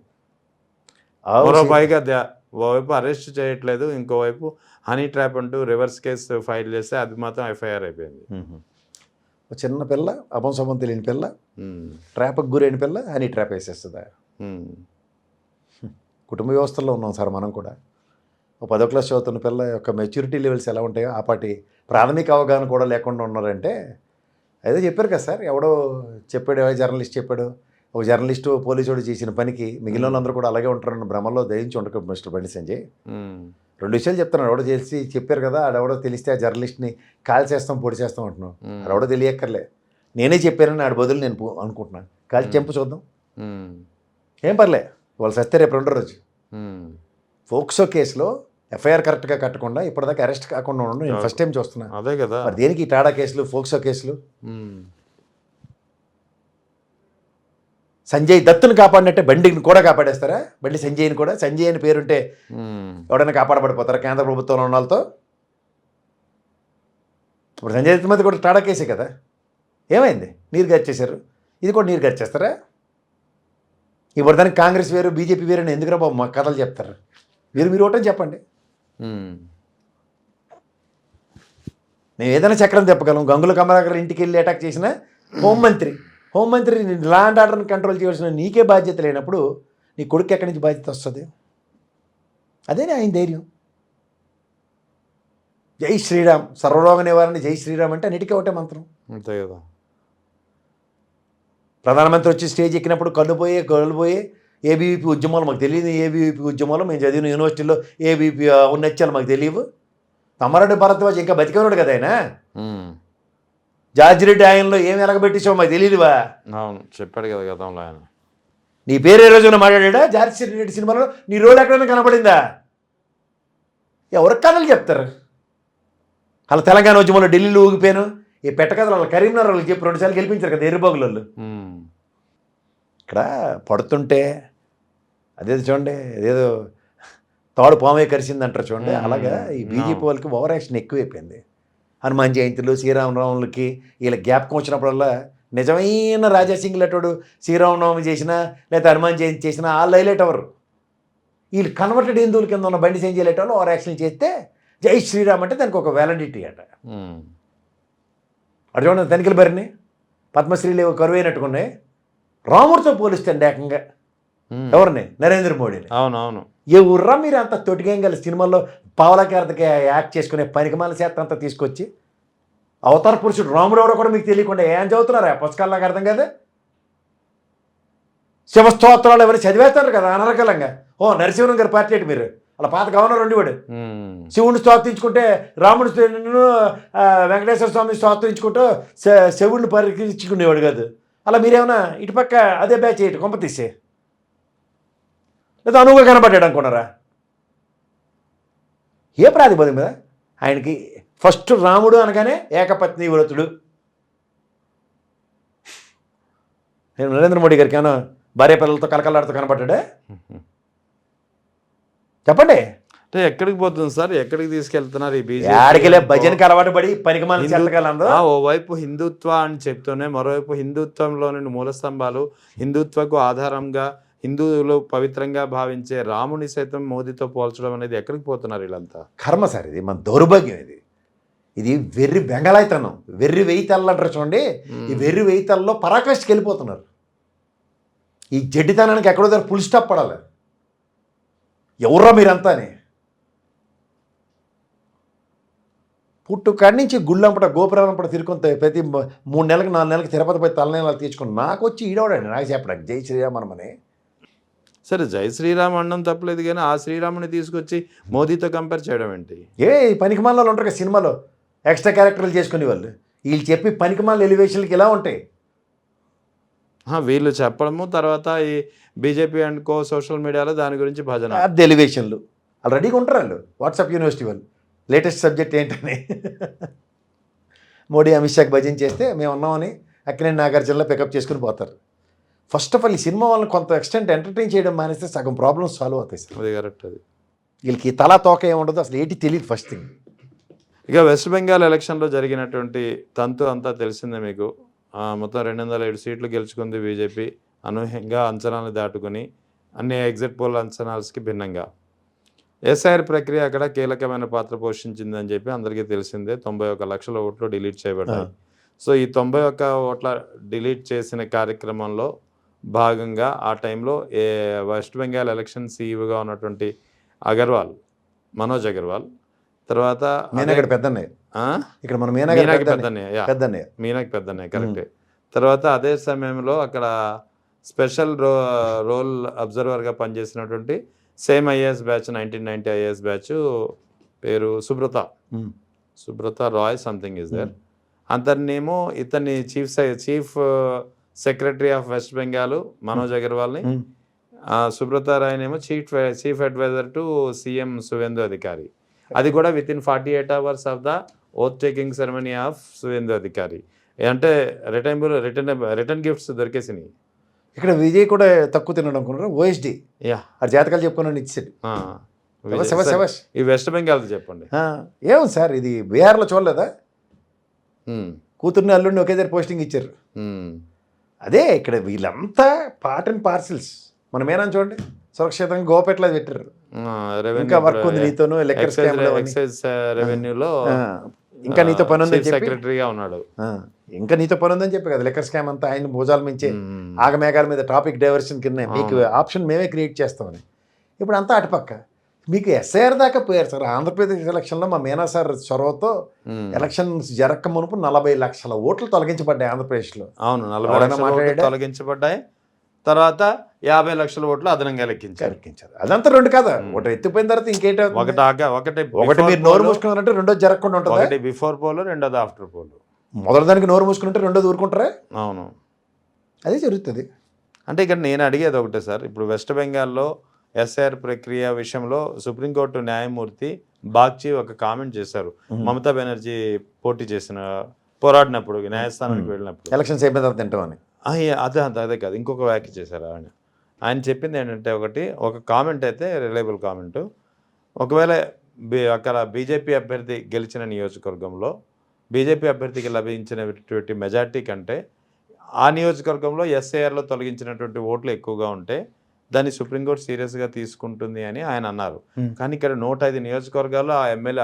మరోపైగా ఓవైపు అరెస్ట్ చేయట్లేదు, ఇంకోవైపు హనీ ట్రాప్ అంటూ రివర్స్ కేసు ఫైల్ చేస్తే అది మాత్రం ఎఫ్ఐఆర్ అయిపోయింది. చిన్న పిల్ల, అపంసమం తెలియని పిల్ల, ట్రాప్కి గురైన పిల్ల హనీ ట్రాప్ వేసేస్తుందా? కుటుంబ వ్యవస్థల్లో ఉన్నాం సార్ మనం కూడా. ఒక 10వ క్లాస్ చదువుతున్న పిల్ల యొక్క మెచ్యూరిటీ లెవెల్స్ ఎలా ఉంటాయో ఆ పాటి ప్రాథమిక అవగాహన కూడా లేకుండా ఉన్నారంటే, అదే చెప్పారు కదా సార్, ఎవడో చెప్పాడు, జర్నలిస్ట్ చెప్పాడు, ఒక జర్నలిస్టు పోలీసుడు చేసిన పనికి మిగిలిన వాళ్ళందరూ కూడా అలాగే ఉంటారన్న భ్రమల్లో దయించి ఉండకు మిస్టర్ బండి సంజయ్. 2 విషయాలు చెప్తున్నాడు. ఎవడో చేసి చెప్పారు కదా, ఆడెవడో తెలిస్తే ఆ జర్నలిస్ట్ని కాల్ చేస్తాం పొడి చేస్తాం అంటున్నావు. ఆడెవడో తెలియక్కర్లే, నేనే చెప్పానని ఆడ బదులు నేను అనుకుంటున్నాను. కాల్చి చెంపు చూద్దాం, ఏం పర్లే, వాళ్ళు సస్తే రేపు 2వ రోజు. ఫోక్సో కేసులో ఎఫ్ఐఆర్ కరెక్ట్గా కట్టకుండా ఇప్పటిదాకా అరెస్ట్ కాకుండా ఉండడం నేను ఫస్ట్ టైం చూస్తున్నా. అదే కదా మరి దేనికి ఈ టాడా కేసులు, ఫోక్సో కేసులు? సంజయ్ దత్తుని కాపాడినట్టే బండిని కూడా కాపాడేస్తారా? బండి సంజయ్ని కూడా, సంజయ్ అని పేరుంటే ఎవడైనా కాపాడబడిపోతారా కేంద్ర ప్రభుత్వంలో ఉన్న వాళ్ళతో? ఇప్పుడు సంజయ్ దత్ మీద కూడా టాడా కేసే కదా, ఏమైంది? నీరు గచ్చేశారు, ఇది కూడా నీరు గచ్చేస్తారా? ఇప్పుడు దానికి కాంగ్రెస్ వేరు బీజేపీ వేరు అని ఎందుకురా బాబు మా కథలు చెప్తారు? మీరు ఒకటని చెప్పండి. మేము ఏదైనా చక్రం తిప్పగలం. గంగుల కమలాకర్ ఇంటికి వెళ్ళి అటాక్ చేసిన హోంమంత్రి లా అండ్ ఆర్డర్ని కంట్రోల్ చేయవలసిన నీకే బాధ్యత లేనప్పుడు నీ కొడుకు ఎక్కడి నుంచి బాధ్యత వస్తుంది? అదే ఆయన ధైర్యం. జై శ్రీరామ్, సర్వరోగ నివారణ జై శ్రీరామ్ అంటే అన్నిటికీ ఒకటే మంత్రం. అంతే కదా. ప్రధానమంత్రి వచ్చి స్టేజ్ ఎక్కినప్పుడు కళ్ళు పోయే ఏబీవీపీ ఉద్యమాలు మాకు తెలియదు. ఏబీవీపీ ఉద్యమాలు మేము చదివిన యూనివర్సిటీలో ఏబీవీపీ ఉన్నత్యాలు మాకు తెలియవు. తమ్మారెడ్డి భరద్వాజ్ ఇంకా బతికేవాడు కదా ఆయన. జార్జి రెడ్డి ఆయనలో ఏమి ఎలగబెట్టించావు మాకు తెలియదువా? అవును, చెప్పాడు కదా గతంలో ఆయన. నీ పేరు ఏ రోజున మాట్లాడా? జార్జి రెడ్డి సినిమాలో నీ రోల్ ఎక్కడైనా కనపడిందా? ఎవరికి కథలు చెప్తారు? అలా తెలంగాణ ఉద్యమంలో ఢిల్లీలో ఊగిపోయాను ఈ పెట్టకథలు వాళ్ళ కరీంనగర్ వాళ్ళకి చెప్పి 2 సార్లు గెలిపించారు కదా ఎర్రబాగుల వాళ్ళు. ఇక్కడ పడుతుంటే అదేదో చూడండి, అదేదో తాడు పామే కరిసింది అంటారు చూడండి, అలాగా ఈ బీజేపీ వాళ్ళకి ఓవర్ యాక్షన్ ఎక్కువైపోయింది. హనుమాన్ జయంతులు, శ్రీరామనవములకి వీళ్ళ జ్ఞాపకం వచ్చినప్పుడల్లా నిజమైన రాజాసింగ్ అటోడు శ్రీరామనవమి చేసినా లేదా హనుమాన్ జయంతి చేసినా వాళ్ళు హైలైట్ అవ్వరు. వీళ్ళు కన్వర్టెడ్ హిందువుల కింద ఉన్న బండి సంజయ్ వాళ్ళు ఓవర్ యాక్షన్ చేస్తే జై శ్రీరామ్ అంటే దానికి ఒక వ్యాలిడిటీ అట. అటు చూడండి, తనిఖీల బరిని పద్మశ్రీలు కరువైనట్టుకున్నాయి. రాముడితో పోలిస్తే ఏకంగా ఎవరిని? నరేంద్ర మోడీని. అవునవును. ఏ ఊర్రా మీరు అంత తొటిగేంగల సినిమాల్లో పావలకేరతకి యాక్ట్ చేసుకునే పనికిమాల శాతం అంతా తీసుకొచ్చి అవతార పురుషుడు రాముడు ఎవడో కూడా మీకు తెలియకుండా ఏం చదువుతున్నారా? పుస్తకాలు నాకు అర్థం కదా. శివస్తోత్రాలు ఎవరు చదివేస్తారు కదా అనర్గలంగా. ఓ నరసింహన్ గారి పార్టీ ఏంటి మీరు? అలా పాత గవర్నర్ ఉండేవాడు. శివుని స్తోత్రించుకుంటే రాముడు వెంకటేశ్వర స్వామిని స్తోత్రించుకుంటూ శివుడిని పరీక్షించుకునేవాడు కాదు. అలా మీరేమన్నా ఇటుపక్క అదే బ్యాచ్ చేయటం కొంప తీసే లేదా అనువుగా కనబడ్డాడు అనుకున్నారా? ఏ ప్రాతిపదిక మీద ఆయనకి ఫస్ట్ రాముడు అనగానే ఏకపత్ని వ్రతుడు. నేను నరేంద్ర మోడీ గారికి ఏమన్నా భార్య పిల్లలతో కలకలాడుతూ కనబడ్డా? చెప్పండి. అంటే ఎక్కడికి పోతుంది సార్? ఎక్కడికి తీసుకెళ్తున్నారు ఈ బీజేపీ? ఆడికెళ్ళే భజనకి అలవాటు పడి పనికిమాలిన చెల్లగలందరూ. ఓవైపు హిందుత్వ అని చెప్తూనే మరోవైపు హిందుత్వంలోని మూల స్తంభాలు, హిందుత్వకు ఆధారంగా హిందువులు పవిత్రంగా భావించే రాముని సైతం మోదీతో పోల్చడం అనేది ఎక్కడికి పోతున్నారు వీళ్ళంతా? కర్మ సార్, ఇది మన దౌర్భాగ్యం. ఇది వెర్రి బెంగళాయితనం, వెర్రి వెయ్యితల్లు అంటారు చూడండి. ఈ వెర్రి వెయ్యితల్లో పరాకాష్ఠకి వెళ్ళిపోతున్నారు. ఈ జడ్డితనానికి ఎక్కడో దగ్గర ఫుల్ స్టాప్ పడాలి. ఎవర్రా మీరంతా అని. పుట్టుకాడి నుంచి గుళ్ళంపట గోపురాలంపట తిరుకొని ప్రతి 3 నెలలకు 4 నెలలకు తిరుపతి పోయి తలనేలాలు తీర్చుకుని నాకు వచ్చి ఈడవడండి నాకు చెప్పడానికి జై శ్రీరామనమని. సరే జై శ్రీరామ్ అనడం తప్పలేదు కానీ ఆ శ్రీరాముని తీసుకొచ్చి మోదీతో కంపేర్ చేయడం ఏంటి? ఈ పనికిమాలలో ఉంటారు కదా సినిమాలో ఎక్స్ట్రా క్యారెక్టర్లు చేసుకునే వాళ్ళు, వీళ్ళు చెప్పి పనికిమాల ఎలివేషన్లకి ఇలా ఉంటాయి. వీళ్ళు చెప్పడము తర్వాత ఈ బీజేపీ అండ్ కో సోషల్ మీడియాలో దాని గురించి భజన అది ఎలివేషన్లు వాళ్ళు రెడీగా ఉంటారు. వాళ్ళు వాట్సాప్ యూనివర్సిటీ వాళ్ళు లేటెస్ట్ సబ్జెక్ట్ ఏంటని మోడీ అమిత్ షాకి భజన చేస్తే మేము ఉన్నామని అక్కినేని నాగార్జునలో పికప్ చేసుకుని పోతారు. ఫస్ట్ ఆఫ్ ఆల్ ఈ సినిమా వాళ్ళని కొంత ఎక్స్టెంట్ ఎంటర్టైన్ చేయడం మానేస్తే సగం ప్రాబ్లమ్స్ సాల్వ్ అవుతాయి సార్. అది కరెక్ట్. అది వీళ్ళకి తలా తోక ఏముండదు అసలు ఏంటి తెలియదు ఫస్ట్ థింగ్. ఇక వెస్ట్ బెంగాల్ ఎలక్షన్లో జరిగినటువంటి తంతు అంతా తెలిసిందే మీకు. మొత్తం 207 సీట్లు గెలుచుకుంది బీజేపీ అనూహ్యంగా అంచనాలు దాటుకుని అన్ని ఎగ్జిట్ పోల్ అంచనాలకి భిన్నంగా. ఎస్ఐఆర్ ప్రక్రియ అక్కడ కీలకమైన పాత్ర పోషించిందని చెప్పి అందరికీ తెలిసిందే. 91 లక్షల ఓట్లు డిలీట్ చేయబడ్డాయి. సో ఈ 91 ఓట్ల డిలీట్ చేసిన కార్యక్రమంలో భాగంగా ఆ టైంలో వెస్ట్ బెంగాల్ ఎలక్షన్ సీఈఓగా ఉన్నటువంటి మనోజ్ అగర్వాల్ తర్వాత మీనాకి పెద్దన్నయ్య ఇక్కడ మన మీనాకి పెద్దన్నయ్య కరెక్టే. తర్వాత అదే సమయంలో అక్కడ స్పెషల్ రోల్ అబ్జర్వర్గా పనిచేసినటువంటి same IAS batch 1990 IAS batch పేరు Subrata Roy something is there. అతన్నేమో ఇతన్ని chief secretary of West Bengal Manoj అగర్వాల్ని, సుబ్రత రాయ్నేమో chief adviser to CM Suvendu Adhikari. అది కూడా within 48 hours of the oath taking ceremony of Suvendu Adhikari. అంటే రిటర్న్ గిఫ్ట్స్ దొరికేసినాయి. ఇక్కడ విజయ్ కూడా తక్కువ తినడం అనుకున్నారు. ఓఎస్డి ఆ జాతకాలు చెప్పుకున్నాను ఇచ్చాడు. ఈ వెస్ట్ బెంగాల్ చెప్పండి ఏమో సార్ ఇది బీహార్లో చూడలేదా? కూతుర్ని అల్లుడిని ఒకే దగ్గర పోస్టింగ్ ఇచ్చారు. అదే ఇక్కడ వీళ్ళంతా పార్ట్ అండ్ పార్సిల్స్. మనం ఏనా చూడండి సురక్షితంగా గోపెట్లా పెట్టారు. ఇంకా వర్క్ ఉంది నీతోను ఎక్సైజ్ రెవెన్యూలో ఇంకా నీతో పని ఉందని సెక్రటరీగా ఉన్నాడు. ఇంకా నీతో పని ఉందని చెప్పి కదా లెక్కర్ స్కామ్ అంతా ఆయన భుజాల మించే ఆగమేఘాల మీద టాపిక్ డైవర్షన్ కింద మీకు ఆప్షన్ మేమే క్రియేట్ చేస్తామని. ఇప్పుడు అంతా అటుపక్క మీకు ఎస్ఐఆర్ దాకా పోయారు సార్. ఆంధ్రప్రదేశ్ ఎలక్షన్లో మా మీనా సార్ చొరవతో ఎలక్షన్స్ జరగక మునుపు 40 లక్షల ఓట్లు తొలగించబడ్డాయి ఆంధ్రప్రదేశ్లో. అవును 40 లక్షల తొలగించబడ్డాయి. తర్వాత 50 లక్షల ఓట్లు అదనంగా లెక్కించారు. అదంతా రెండు కదా, ఒకటి ఎత్తిపోయిన తర్వాత ఇంకేంటి ఒకటి మీరు నోరు మూసుకున్నారంటే రెండోది జరగకుండా ఉంటుంది. ఒకటి బిఫోర్ పోల్, రెండోది ఆఫ్టర్ పోల్. మొదటి దానికి నోరు మూసుకుంటే రెండోది ఊరుకుంటారా? అవును అదే జరుగుతుంది. అంటే ఇక్కడ నేను అడిగేది ఒకటే సార్, ఇప్పుడు వెస్ట్ బెంగాల్లో ఎస్ఐఆర్ ప్రక్రియ విషయంలో సుప్రీంకోర్టు న్యాయమూర్తి బాగ్చి ఒక కామెంట్ చేశారు. మమతా బెనర్జీ పోరాడినప్పుడు న్యాయస్థానానికి వెళ్ళినప్పుడు ఎలక్షన్స్ అయిపోయిన తర్వాత తింటామని అదే కాదు ఇంకొక వ్యాఖ్య చేశారు ఆయన చెప్పింది ఏంటంటే ఒక కామెంట్ అయితే రిలయబుల్ కామెంట్. ఒకవేళ అక్కడ బీజేపీ అభ్యర్థి గెలిచిన నియోజకవర్గంలో బీజేపీ అభ్యర్థికి లభించినటువంటి మెజార్టీ కంటే ఆ నియోజకవర్గంలో ఎస్ఐఆర్లో తొలగించినటువంటి ఓట్లు ఎక్కువగా ఉంటే దాన్ని సుప్రీంకోర్టు సీరియస్గా తీసుకుంటుంది అని ఆయన అన్నారు. కానీ ఇక్కడ 105 నియోజకవర్గాల్లో ఆ ఎమ్మెల్యే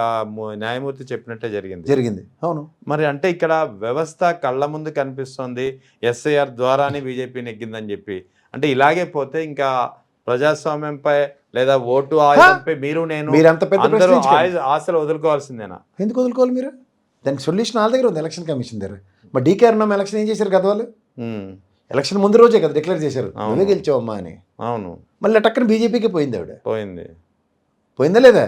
న్యాయమూర్తి చెప్పినట్టే జరిగింది. అవును, మరి అంటే ఇక్కడ వ్యవస్థ కళ్ళ ముందు కనిపిస్తుంది ఎస్ఐఆర్ ద్వారానే బీజేపీ నెగ్గిందని చెప్పి. అంటే ఇలాగే పోతే ఇంకా ప్రజాస్వామ్యంపై లేదా ఓటు ఆయుధంపై అందరూ ఆశలు వదులుకోవాల్సిందేనా? ఎందుకు వదులుకోవాలి? మీరు దానికి సొల్యూషన్ వాళ్ళ దగ్గర ఉంది, ఎలక్షన్ కమిషన్ దగ్గర. మరి డీకే అరుణమ్మ ఎలక్షన్ ఏం చేశారు కదా వాళ్ళు? ఎలక్షన్ ముందు రోజే కదా డిక్లేర్ చేశారు నువ్వే గెలిచావమ్మా అని. అవును, మళ్ళీ టక్కన బీజేపీకి పోయింది. ఆవిడ పోయిందా లేదా?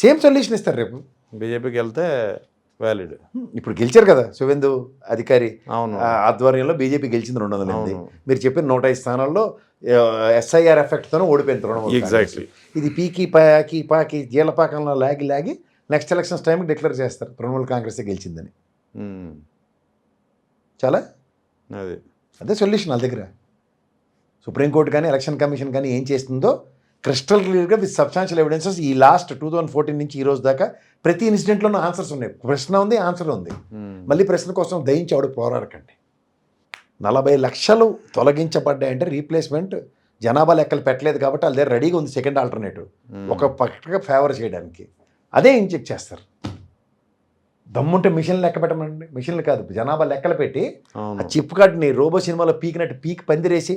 సేమ్ సొల్యూషన్ ఇస్తారు రేపు బీజేపీకి వెళ్తే వ్యాలిడ్. ఇప్పుడు గెలిచారు కదా సువేందు అధికారి ఆధ్వర్యంలో బీజేపీ గెలిచింది 208. మీరు చెప్పిన 105 స్థానాల్లో ఎస్ఐఆర్ ఎఫెక్ట్తోనే ఓడిపోయింది 200. ఎగ్జాక్ట్లీ. ఇది పీకి పాకి జీలపాకంలో లాగి నెక్స్ట్ ఎలక్షన్స్ టైంకి డిక్లేర్ చేస్తారు తృణమూల్ కాంగ్రెస్ గెలిచిందని. చాలా అదే సొల్యూషన్ వాళ్ళ దగ్గర. సుప్రీంకోర్టు కానీ ఎలక్షన్ కమిషన్ కానీ ఏం చేస్తుందో క్రిస్టల్ క్లియర్గా విత్ సబ్స్టాన్షియల్ ఎవిడెన్సెస్ ఈ లాస్ట్ 2014 నుంచి ఈ రోజు దాకా ప్రతి ఇన్సిడెంట్లోనూ ఆన్సర్స్ ఉన్నాయి. ప్రశ్న ఉంది, ఆన్సర్ ఉంది. మళ్ళీ ప్రశ్న కోసం దయించి ఆవిడ పోరాడకండి. 40 లక్షలు తొలగించబడ్డాయంటే రీప్లేస్మెంట్ జనాభా లెక్కలు పెట్టలేదు కాబట్టి వాళ్ళ దగ్గర రెడీగా ఉంది సెకండ్ ఆల్టర్నేటివ్ ఒక పక్కగా ఫేవర్ చేయడానికి. అదే ఇంజెక్ట్ చేస్తారు. దమ్ముంటే మిషన్లు లెక్క పెట్టమండి, మిషన్లు కాదు జనాభా లెక్కలు పెట్టి ఆ చిప్ కార్డ్ని రోబో సినిమాలో పీకినట్టు పీకి పందిరేసి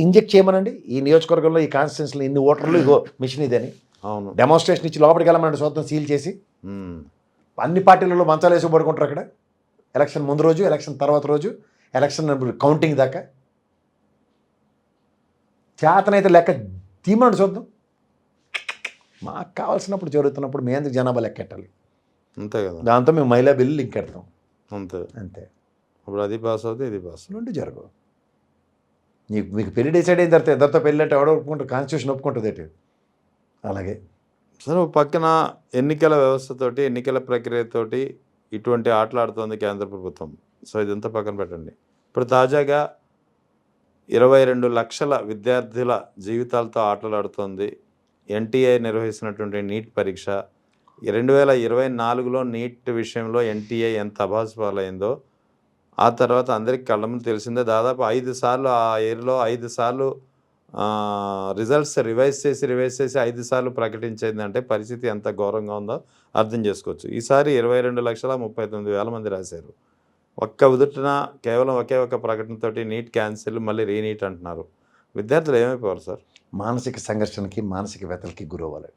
ఇంజెక్ట్ చేయమనండి. ఈ నియోజకవర్గంలో ఈ కాన్స్టిట్యూన్సీలో ఇన్ని ఓటర్లు ఇగో మిషన్ ఇదని డెమాన్స్ట్రేషన్ ఇచ్చి లోపలికి వెళ్ళమనండి చూద్దాం సీల్ చేసి. అన్ని పార్టీలలో మంచాలు వేసి పడుకుంటారు అక్కడ ఎలక్షన్ ముందు రోజు, ఎలక్షన్ తర్వాత రోజు, ఎలక్షన్ కౌంటింగ్ దాకా. చేతనైతే లెక్క తీమండి చూద్దాం. మాకు కావాల్సినప్పుడు జరుగుతున్నప్పుడు మేము ఎందుకు జనాభా లెక్కెట్టాలి? అంతే కదా. దాంతో మేము మహిళా బిల్లు లింక్ పెడతాం. అంతే. అప్పుడు అది పాస్ అవుతుంది, ఇది పాస్. రెండు జరగవు. మీకు పెళ్లి డిసైడ్ అయిన తర్వాత ఇద్దరితో పెళ్ళి అంటే ఎవడో ఒప్పుకుంటారు, కాన్స్టిట్యూషన్ ఒప్పుకుంటుంది ఏంటి? అలాగే సరే, పక్కన ఎన్నికల వ్యవస్థతోటి, ఎన్నికల ప్రక్రియతోటి ఇటువంటి ఆటలాడుతోంది కేంద్ర ప్రభుత్వం. సో ఇదంతా పక్కన పెట్టండి. ఇప్పుడు తాజాగా 22 లక్షల విద్యార్థుల జీవితాలతో ఆటలాడుతోంది ఎన్టీఏ నిర్వహిస్తున్నటువంటి నీట్ పరీక్ష. 2024లో నీట్ విషయంలో ఎన్టీఏ ఎంత అభాసుపాలైందో ఆ తర్వాత అందరికి కళ్ళ ముందు తెలిసిందే. దాదాపు 5 సార్లు ఆ ఇయర్లో 5 సార్లు రిజల్ట్స్ రివైజ్ చేసి 5 సార్లు ప్రకటించిందంటే పరిస్థితి ఎంత ఘోరంగా ఉందో అర్థం చేసుకోవచ్చు. ఈసారి 22,39,000 మంది రాశారు. ఒక్క ఉదుటిన కేవలం ఒకే ఒక ప్రకటనతోటి నీట్ క్యాన్సిల్, మళ్ళీ రీనీట్ అంటున్నారు. విద్యార్థులు ఏమైపోవాలి సార్? మానసిక సంఘర్షణకి, మానసిక వ్యతలకి గురవ్వాలి.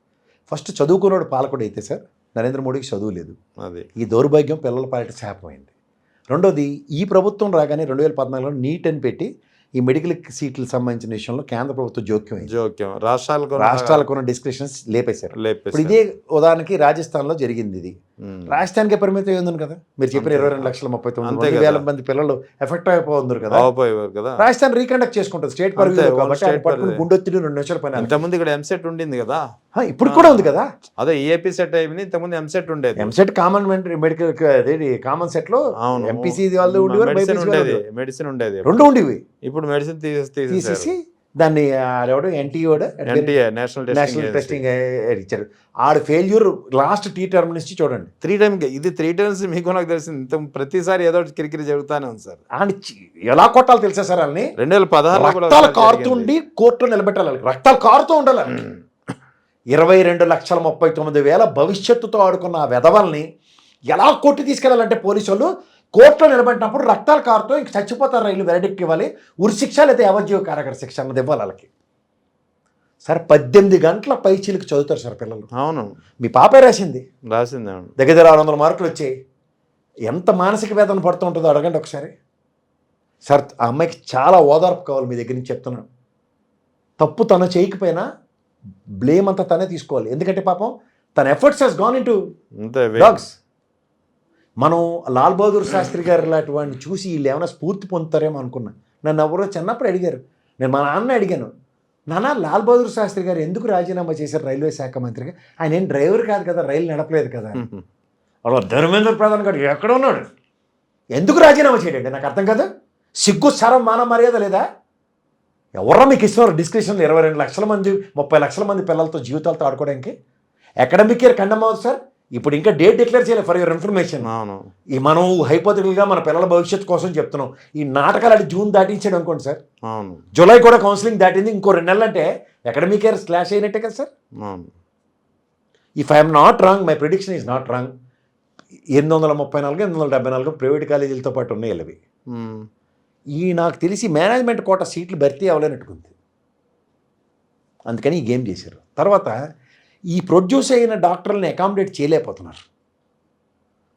ఫస్ట్ చదువుకున్నాడు పాలకుడు అయితే సార్ నరేంద్ర మోడీకి చదువు లేదు. అది ఈ దౌర్భాగ్యం పిల్లల పాలిట శాపమైంది. రెండోది, ఈ ప్రభుత్వం రాగానే 2014లో నీట్ అని పెట్టి ఈ మెడికల్ సీట్లకు సంబంధించిన విషయంలో కేంద్ర ప్రభుత్వం జోక్యం రాష్ట్రాలకు డిస్కషన్స్ లేపేశారు. ఇప్పుడు ఇదే ఉదాహరణకి రాజస్థాన్లో జరిగింది. ఇది రాజస్థాన్కే పరిమితం అయింది కదా. మీరు చెప్పిన 22,39,000 మంది పిల్లలు ఎఫెక్ట్ అయిపోతున్నారు కదా. రాజస్థాన్ రీకండక్ట్ చేసుకుంటుంది స్టేట్ పరిమితి కాబట్టి గుండొత్తిడి 2 నిమిషాల పైన. ఇంతకుముందు ఇక్కడ ఎంసెట్ ఉండింది కదా, ఇప్పుడు కూడా ఉంది కదా. అదే ఏపీ సెట్ అయిపోయింది, ఇంతకుముందు ఎంసెట్ ఉండేది. EAMCET common medical common set లో ఎంపీసీ వాళ్ళు ఉండేవారు, మెడిసిన్ ఉండేది, రెండు ఉండేవి. ఇప్పుడు మెడిసిన్ తీసేసి దాన్ని ఎవడు ఎన్టీఏ నేషనల్ టెస్టింగ్ ఇచ్చారు. ఆడు ఫెయిల్యూర్ లాస్ట్ టీ టర్మ్ నుంచి చూడండి. 3 టైమ్స్ ఇది 3 టైమ్స్ మీకు నాకు తెలిసింది. ఇంత ప్రతిసారి ఏదో కిరికిరి జరుగుతానే ఉంది సార్. అని ఎలా కొట్టాలి తెలుసా సార్? వాళ్ళని 2016 రక్తాలు కారుతుండి కోర్టులో నిలబెట్టాలి. రక్తాలు కారుతూ ఉండాలి. 22,39,000 భవిష్యత్తుతో ఆడుకున్న ఆ వెధవల్ని ఎలా కొట్టి తీసుకెళ్లాలంటే పోలీసు వాళ్ళు కోర్టులో నిలబెట్టినప్పుడు రక్తాలు కారుతో ఇంక చచ్చిపోతారు, రైలు వెరడిక్ట్ ఇవ్వాలి, ఉరి శిక్ష లేదా యావజ్జీవ కారాగార శిక్ష అన్నది ఇవ్వాలి వాళ్ళకి. సార్ 18 గంటల పైచీలకు చదువుతారు సార్ పిల్లలు. అవును, మీ పాపే రాసింది దగ్గర 600 మార్కులు వచ్చాయి. ఎంత మానసిక వేదన పడుతూ ఉంటుందో అడగండి ఒకసారి. సార్ ఆ అమ్మాయికి చాలా ఓదార్పు కావాలి మీ దగ్గర నుంచి చెప్తున్నాను. తప్పు తను చేయకపోయినా బ్లేమ్ అంతా తనే తీసుకోవాలి. ఎందుకంటే పాపం తన efforts he's gone into drugs. మనం లాల్ బహదూర్ శాస్త్రి గారు లాంటి వాడిని చూసి వీళ్ళు ఏమైనా స్ఫూర్తి పొందుతారేమో అనుకున్నా. నన్ను ఎవరో చిన్నప్పుడు అడిగారు, నేను మా నాన్న అడిగాను, నాన్న లాల్ బహదూర్ శాస్త్రి గారు ఎందుకు రాజీనామా చేశారు రైల్వే శాఖ మంత్రిగా? ఆయన ఏం డ్రైవర్ కాదు కదా, రైలు నడపలేదు కదా. అలా ధర్మేంద్ర ప్రధాన్ గారు ఎక్కడ ఉన్నాడు, ఎందుకు రాజీనామా చేయడండి? నాకు అర్థం కాదు. సిగ్గు సరం మాన మర్యాద లేదా? ఎవరో మీకు ఇస్తున్నారు డిస్క్రిప్షన్లో 22 లక్షల మంది 30 లక్షల మంది పిల్లలతో జీవితాలతో ఆడుకోవడానికి? అకాడమిక్ ఇయర్ కండమ్ అవుతుంది సార్. ఇప్పుడు ఇంకా డేట్ డిక్లేర్ చేయలేదు ఫర్ యువర్ ఇన్ఫర్మేషన్. ఈ మనం హైపోథెటికల్గా మన పిల్లల భవిష్యత్తు కోసం చెప్తున్నాం. ఈ నాటకాలు అంటే జూన్ దాటించాడు అనుకోండి సార్, జూలై కూడా కౌన్సిలింగ్ దాటింది, ఇంకో 2 నెలలు అంటే అకాడమిక్ ఇయర్ స్లాష్ అయినట్టే కదా sir. If I'm not wrong, my prediction is not wrong, 834 874 private కాలేజీలతో పాటు ఉన్నాయి అవి. ఈ నాకు తెలిసి మేనేజ్మెంట్ కోట సీట్లు భర్తీ అవ్వలేనట్టుకుంది, అందుకని ఈ గేమ్ చేశారు. తర్వాత ఈ ప్రొడ్యూస్ అయిన డాక్టర్లని అకామిడేట్ చేయలేకపోతున్నారు.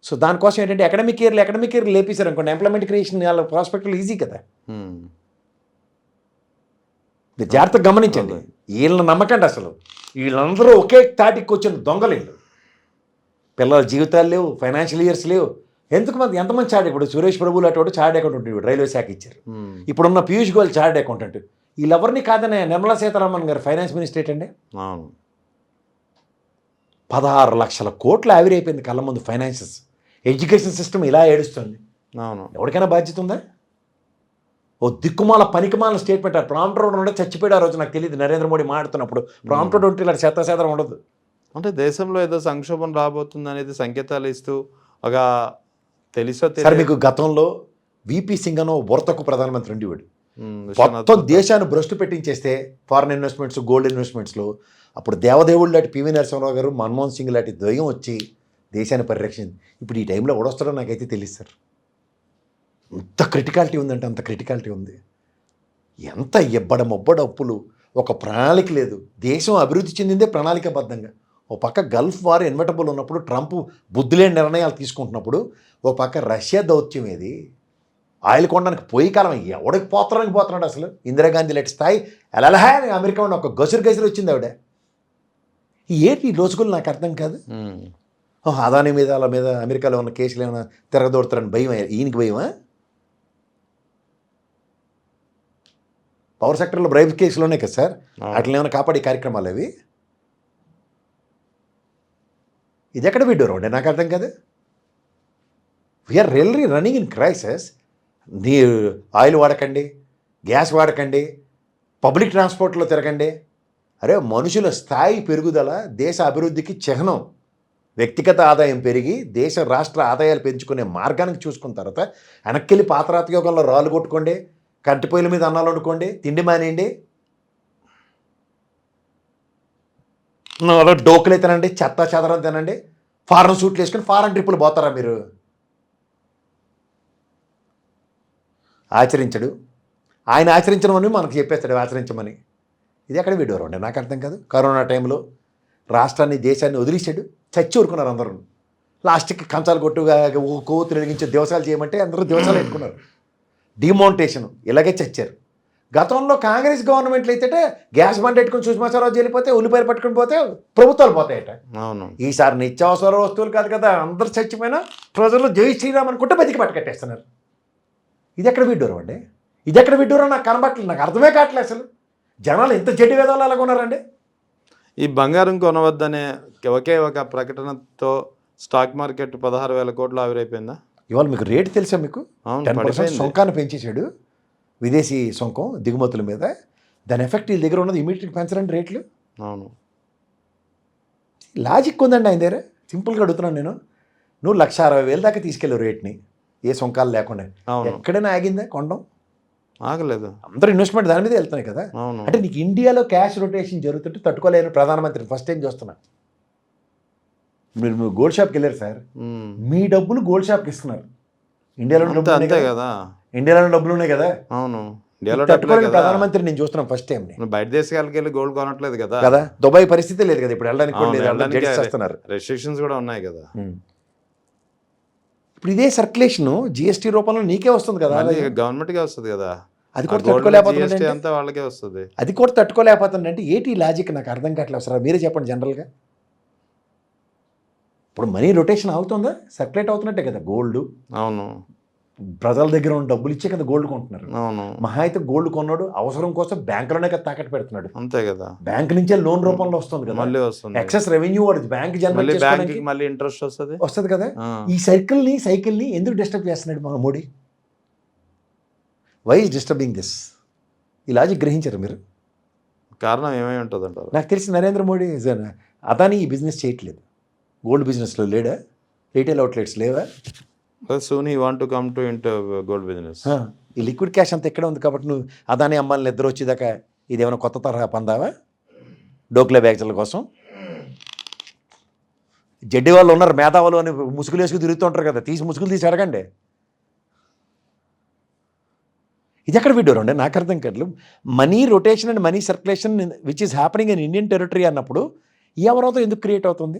సో దానికోసం ఏంటంటే అకాడమిక్ ఇయర్ లేపేశారు అనుకోండి, ఎంప్లాయ్మెంట్ క్రియేషన్ వాళ్ళ ప్రాస్పెక్ట్లు ఈజీ కదా. జాగ్రత్తగా గమనించండి, వీళ్ళని నమ్మకండి. అసలు వీళ్ళందరూ ఒకే తాటికి వచ్చిన దొంగలు వీళ్ళు. పిల్లల జీవితాలు లేవు, ఫైనాన్షియల్ ఇయర్స్ లేవు. ఎంతమంది చార్డ్, ఇప్పుడు సురేష్ ప్రభు లాంటి చార్డ్ అకౌంటెంట్ రైల్వే శాఖ ఇచ్చారు. ఇప్పుడున్న పీయూష్ గోయల్ చార్డ్ అకౌంటెంట్. వీళ్ళెవరిని కాదనే నిర్మలా సీతారామన్ గారు ఫైనాన్స్ మినిస్టర్ ఏంటండి. 16 లక్షల కోట్లు ఆవిరైపోయింది కళ్ళ ముందు ఫైనాన్సెస్. ఎడ్యుకేషన్ సిస్టమ్ ఇలా ఏడుస్తుంది. ఎవరికైనా బాధ్యత ఉందా? ఓ దిక్కుమాల పనికిమాల స్టేట్మెంట్. ప్రాంప్టర్ ఉండే చచ్చిపోయాడు ఆ రోజు. నాకు తెలియదు, నరేంద్ర మోడీ మాట్లాడుతున్నప్పుడు ప్రాంప్టర్ ఉంటే ఇలా చెత్త ఉండదు. అంటే దేశంలో ఏదో సంక్షోభం రాబోతుంది అనేది సంకేతాలు ఇస్తూ ఒక తెలుసో సార్. మీకు గతంలో విపి సింగ్ అనో వర్తకు ప్రధానమంత్రి ఉండేవాడు. మొత్తం దేశాన్ని భ్రష్టు పెట్టించేస్తే ఫారెన్ ఇన్వెస్ట్మెంట్స్, గోల్డ్ ఇన్వెస్ట్మెంట్స్లో అప్పుడు దేవదేవుడు లాంటి పివి నరసింహరావు గారు, మన్మోహన్ సింగ్ లాంటి ద్వయం వచ్చి దేశాన్ని పరిరక్షించింది. ఇప్పుడు ఈ టైంలో ఎవడొస్తాడో నాకైతే తెలియదు సార్. ఎంత క్రిటికాలిటీ ఉందంటే అంత క్రిటికాలిటీ ఉంది. ఎంత ఎబ్బడ అప్పులు, ఒక ప్రణాళిక లేదు. దేశం అభివృద్ధి చెందిందే ప్రణాళికాబద్ధంగా. ఓ పక్క గల్ఫ్ వార్ ఇన్వెటబుల్ ఉన్నప్పుడు ట్రంప్ బుద్ధిలేని నిర్ణయాలు తీసుకుంటున్నప్పుడు ఓ పక్క రష్యా దౌత్యం ఏది, ఆయిల్ కొనడానికి పోయి కాలం ఎవడికి పోతున్నాడు అసలు. ఇందిరాగాంధీ లెట్ స్థాయి ఎలహా అని అమెరికా ఉన్న ఒక గసురు వచ్చింది ఆవిడ. ఏంటి ఈ రోజులు నాకు అర్థం కాదు. అదాని మీద వాళ్ళ మీద అమెరికాలో ఉన్న కేసులు ఏమైనా తిరగదోడుతారని భయం, ఈయనకి భయమా? పవర్ సెక్టర్లో బ్రైబ్ కేసులోనే కదా సార్ అట్లా ఏమైనా కాపాడే కార్యక్రమాలు అవి. ఇది ఎక్కడ విడ్డూరం అంటే నాకు అర్థం కాదు. We are really running in crisis. నీ ఆయిల్ వాడకండి, గ్యాస్ వాడకండి, పబ్లిక్ ట్రాన్స్పోర్ట్లో తిరగండి. అరే మనుషుల స్థాయి పెరుగుదల దేశ అభివృద్ధికి చిహ్నం. వ్యక్తిగత ఆదాయం పెరిగి దేశ రాష్ట్ర ఆదాయాలు పెంచుకునే మార్గానికి చూసుకున్న తర్వాత వెనక్కి పాతరాతయోగంలో రాళ్ళు కొట్టుకోండి, కంటి పొయ్యిల మీద అన్నాలు వండుకోండి, తిండి మానేయండి, డోకులే తినండి, చెత్త చెదరం తినండి, ఫారెన్ సూట్లు వేసుకొని ఫారెన్ ట్రిప్పులు పోతారా మీరు? ఆచరించడు. ఆయన ఆచరించమని మనకు చెప్పేస్తాడు ఆచరించమని. ఇది ఎక్కడ విడ్డూరం అండి నాకు అర్థం కాదు. కరోనా టైంలో రాష్ట్రాన్ని దేశాన్ని వదిలేసాడు, చచ్చి ఊరుకున్నారు అందరూ. లాస్ట్కి కంచాలు కొట్టుగా కోతులు వెలిగించే దివసాలు చేయమంటే అందరూ దివసాలు పెట్టుకున్నారు. డిమౌంటేషన్ ఇలాగే చచ్చారు. గతంలో కాంగ్రెస్ గవర్నమెంట్లు అయితే గ్యాస్ బండ్ పెట్టుకుని సుష్మా స్వరాజ్ వెళ్ళిపోతే ఉల్లిపాయలు పట్టుకుని పోతే ప్రభుత్వాలు పోతాయట. ఈసారి నిత్యావసర వస్తువులు కాదు కదా, అందరు చచ్చిపోయినా ప్రజలు జై శ్రీరామ్ అనుకుంటే బతికి పట్టుకట్టేస్తున్నారు. ఇది ఎక్కడ విడ్డూరం అండి? ఇది ఎక్కడ విడ్డూరం నాకు కనబట్టలేదు, నాకు అర్థమే కావట్లేదు అసలు. జనాలు ఎంత జడ్డి వేదాలు అలాగ ఉన్నారండి. ఈ బంగారం కొనవద్దనే ఒకే ఒక ప్రకటనతో స్టాక్ మార్కెట్ 16,000 కోట్లు ఆవిరైపోయిందా? ఇవాళ మీకు రేటు తెలుసా మీకు? 10% సొంకాన్ని పెంచేశాడు, విదేశీ సొంకం దిగుమతుల మీద. దాని ఎఫెక్ట్ వీళ్ళ దగ్గర ఉన్నది ఇమీడియట్గా పెంచరండి రేట్లు. అవును, లాజిక్ ఉందండి ఆయన దగ్గర. సింపుల్గా అడుగుతున్నాను నేను. నువ్వు 1,60,000 దాకా తీసుకెళ్ళావు రేట్ని ఏ సొంకాలు లేకుండా. ఎక్కడైనా ఆగిందా కొనడం? ఆగలేదు. అందరూ ఇన్వెస్ట్మెంట్ దాని మీద వెళ్తున్నాయి కదా. అంటే నీకు ఇండియాలో క్యాష్ రొటేషన్ జరుగుతుంటే తట్టుకోలేని ప్రధానమంత్రిని ఫస్ట్ టైం చూస్తున్నా. మీరు గోల్డ్ షాప్కి వెళ్ళారు సార్, మీ డబ్బులు గోల్డ్ షాప్కి ఇస్తున్నారు. ఇండియాలో డబ్బులు ఉన్నాయి కదా, ఇండియాలో డబ్బులు ఉన్నాయి కదా. అవును, తట్టుకోలేని ప్రధానమంత్రి నేను చూస్తున్నాను ఫస్ట్ టైం. బయట దేశాలకు వెళ్ళి గోల్డ్ కొనట్లేదు కదా. కదా, దుబాయ్ పరిస్థితి లేదు కదా ఇప్పుడు, వెళ్ళడానికి చేస్తున్నారు, రెస్ట్రిక్షన్స్ కూడా ఉన్నాయి కదా. ఇప్పుడు ఇదే సర్క్యులేషన్ జిఎస్టీ రూపంలో నీకే వస్తుంది కదా, గవర్నమెంట్కే వస్తుంది కదా. అది కూడా తట్టుకోలేకపోతుంది, అంతా వాళ్ళకే వస్తుంది. అది కూడా తట్టుకోలేకపోతుంది. అంటే ఏంటి లాజిక్ నాకు అర్థం కావట్లేదు సార్, మీరే చెప్పండి. జనరల్గా ఇప్పుడు మనీ రొటేషన్ అవుతుందా? సర్క్యులేట్ అవుతున్నట్టే కదా గోల్డ్. అవును, ప్రజల దగ్గర ఉన్న డబ్బులు ఇచ్చే కదా గోల్డ్ కొంటున్నారు. అవును, మహా అయితే గోల్డ్ కొన్నాడు అవసరం కోసం బ్యాంకులోనే కదా తాకట్టు పెడుతున్నాడు. అంతే కదా, బ్యాంక్ నుంచే లోన్ రూపంలో వస్తుంది కదా, మళ్ళీ వస్తుంది. ఎక్సెస్ రెవెన్యూ వాడు బ్యాంక్ జనరేట్ చేసుకోవడానికి మళ్ళీ ఇంట్రెస్ట్ వస్తుంది కదా. ఈ సైకిల్ని ఎందుకు డిస్టర్బ్ చేస్తున్నాడు మన Modi? Why is disturbing this? ఈ లాజిక్ గ్రహించారు మీరు? కారణం ఏమై ఉంటుంది అంటారు? నాకు తెలిసి నరేంద్ర మోడీ అదాని ఈ బిజినెస్ చేయట్లేదు. గోల్డ్ బిజినెస్లో లేడా? రీటైల్ అవుట్లెట్స్ లేవా? Soon he want to come to into gold business. ఈ లిక్విడ్ క్యాష్ అంతా ఎక్కడ ఉంది కాబట్టి నువ్వు అదాని అమ్మాయిని ఇద్దరు వచ్చేదాకా ఇదేమైనా కొత్త తరహా పందావా డోక్లే బ్యాగ్ల కోసం? జడ్డి వాళ్ళు ఉన్నారు, మేధావులు అని ముసుగులు వేసుకు తిరుగుతుంటారు కదా, ముసుగులు తీసి అడగండి. ఇది ఎక్కడ విడ్డూరం అండి నాకు అర్థం కావట్లేదు. Money rotation and money circulation which is happening in Indian territory అన్నప్పుడు ఈ అవరోధం ఎందుకు క్రియేట్ అవుతుంది?